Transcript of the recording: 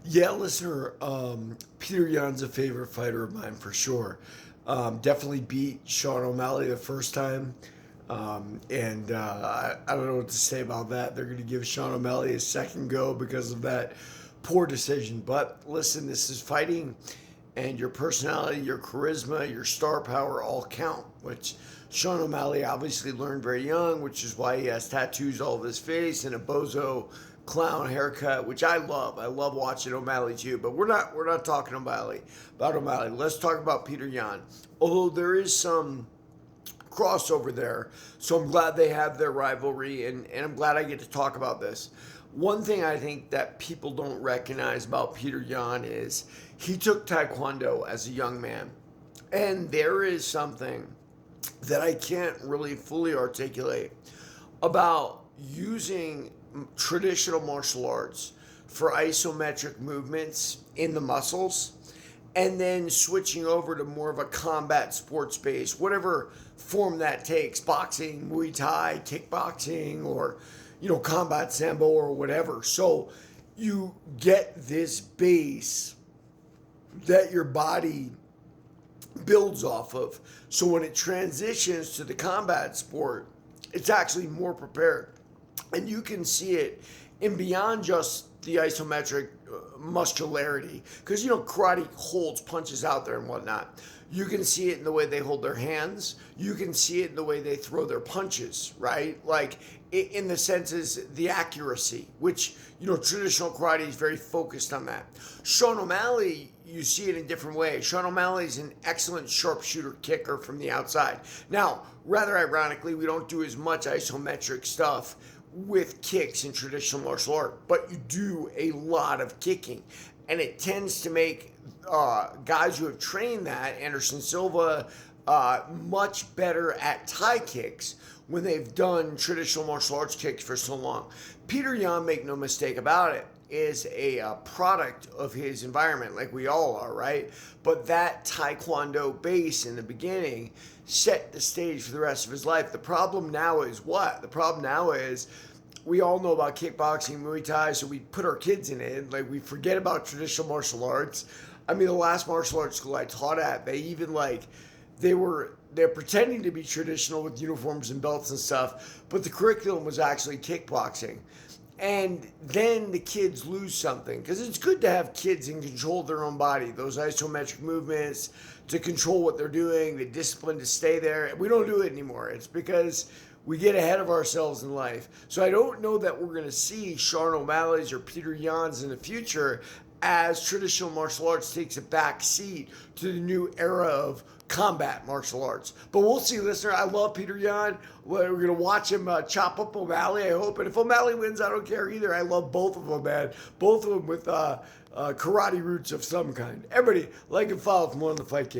Yeah, listener, Peter Yan's a favorite fighter of mine for sure. Definitely beat Sean O'Malley the first time. I don't know what to say about that. They're going to give Sean O'Malley a second go because of that poor decision. But listen, this is fighting, and your personality, your charisma, your star power all count, which Sean O'Malley obviously learned very young, which is why he has tattoos all over his face and a bozo clown haircut, which I love. I love watching O'Malley too, but we're not talking about O'Malley. Let's talk about Peter Yan. Although there is some crossover there. So I'm glad they have their rivalry, and I'm glad I get to talk about this. One thing I think that people don't recognize about Peter Yan is he took Taekwondo as a young man. And there is something that I can't really fully articulate about using traditional martial arts for isometric movements in the muscles and then switching over to more of a combat sports base, whatever form that takes, boxing, Muay Thai, kickboxing, or combat sambo or whatever. So you get this base that your body builds off of. So when it transitions to the combat sport, it's actually more prepared. And you can see it in beyond just the isometric muscularity, because karate holds punches out there and whatnot. You can see it in the way they hold their hands. You can see it in the way they throw their punches, right? Like in the senses, the accuracy, which traditional karate is very focused on that. Sean O'Malley, you see it in different ways. Sean O'Malley is an excellent sharpshooter kicker from the outside. Now, rather ironically, we don't do as much isometric stuff with kicks in traditional martial art, but you do a lot of kicking, and it tends to make guys who have trained that, Anderson Silva, much better at Thai kicks when they've done traditional martial arts kicks for so long. Peter Yan, make no mistake about it, is a product of his environment, like we all are, right? But that Taekwondo base in the beginning set the stage for the rest of his life. The problem now is what? The problem now is we all know about kickboxing, Muay Thai, so we put our kids in it. Like, we forget about traditional martial arts. I mean, the last martial arts school I taught at, they even they're pretending to be traditional with uniforms and belts and stuff, but the curriculum was actually kickboxing. And then the kids lose something, because it's good to have kids in control of their own body, those isometric movements, to control what they're doing, the discipline to stay there. We don't do it anymore. It's because we get ahead of ourselves in life. So I don't know that we're going to see Sean O'Malley's or Peter Yan's in the future as traditional martial arts takes a back seat to the new era of combat martial arts. But we'll see, listener. I love Peter Yan. We're going to watch him chop up O'Malley, I hope. And if O'Malley wins, I don't care either. I love both of them, man. Both of them with karate roots of some kind. Everybody, like and follow for more on the Fight Game.